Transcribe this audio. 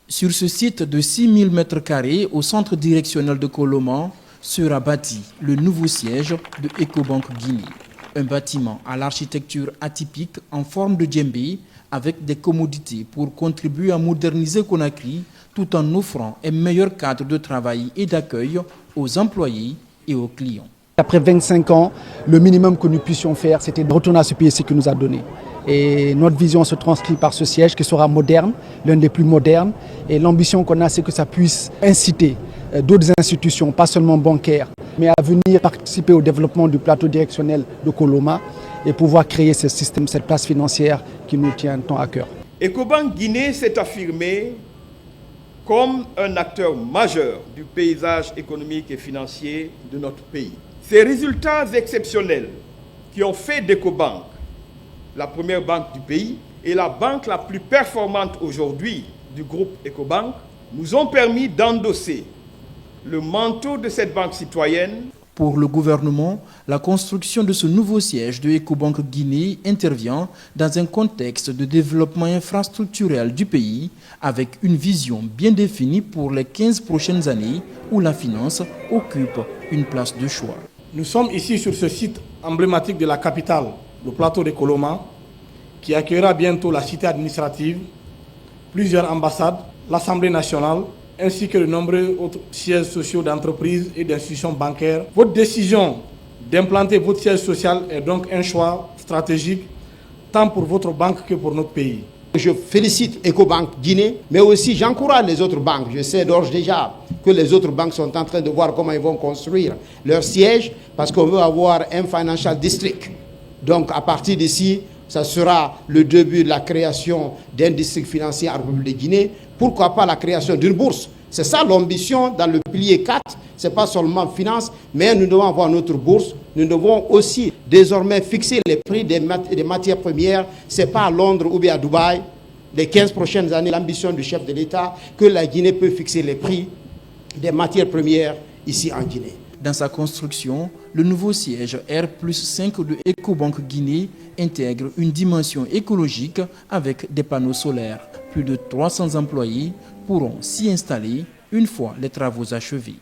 Sur ce site de 6000 m² au centre directionnel de Koloma sera bâti le nouveau siège de Ecobank Guinée. Un bâtiment à l'architecture atypique en forme de djembé avec des commodités pour contribuer à moderniser Conakry tout en offrant un meilleur cadre de travail et d'accueil aux employés et aux clients. Après 25 ans, le minimum que nous puissions faire, c'était de retourner à ce pays qu'il nous a donné. Et notre vision se transcrit par ce siège qui sera moderne, l'un des plus modernes. Et l'ambition qu'on a, c'est que ça puisse inciter d'autres institutions, pas seulement bancaires, mais à venir participer au développement du plateau directionnel de Koloma et pouvoir créer ce système, cette place financière qui nous tient tant à cœur. Ecobank Guinée s'est affirmé comme un acteur majeur du paysage économique et financier de notre pays. Ces résultats exceptionnels qui ont fait d'Ecobank la première banque du pays et la banque la plus performante aujourd'hui du groupe Ecobank nous ont permis d'endosser le manteau de cette banque citoyenne. Pour le gouvernement, la construction de ce nouveau siège de Ecobank Guinée intervient dans un contexte de développement infrastructurel du pays avec une vision bien définie pour les 15 prochaines années où la finance occupe une place de choix. Nous sommes ici sur ce site emblématique de la capitale, le plateau de Koloma, qui accueillera bientôt la cité administrative, plusieurs ambassades, l'Assemblée nationale, ainsi que de nombreux autres sièges sociaux d'entreprises et d'institutions bancaires. Votre décision d'implanter votre siège social est donc un choix stratégique, tant pour votre banque que pour notre pays. Je félicite Ecobank Guinée, mais aussi j'encourage les autres banques. Je sais d'ores déjà que les autres banques sont en train de voir comment ils vont construire leur siège, parce qu'on veut avoir un financial district. Donc à partir d'ici, ça sera le début de la création d'un district financier en République de Guinée. Pourquoi pas la création d'une bourse? C'est ça l'ambition dans le pilier 4. Ce n'est pas seulement finance, mais nous devons avoir notre bourse. Nous devons aussi désormais fixer les prix des matières premières. Ce n'est pas à Londres ou bien à Dubaï. Les 15 prochaines années, l'ambition du chef de l'État, que la Guinée peut fixer les prix des matières premières ici en Guinée. Dans sa construction, le nouveau siège R+5 de Ecobank Guinée intègre une dimension écologique avec des panneaux solaires. Plus de 300 employés pourront s'y installer une fois les travaux achevés.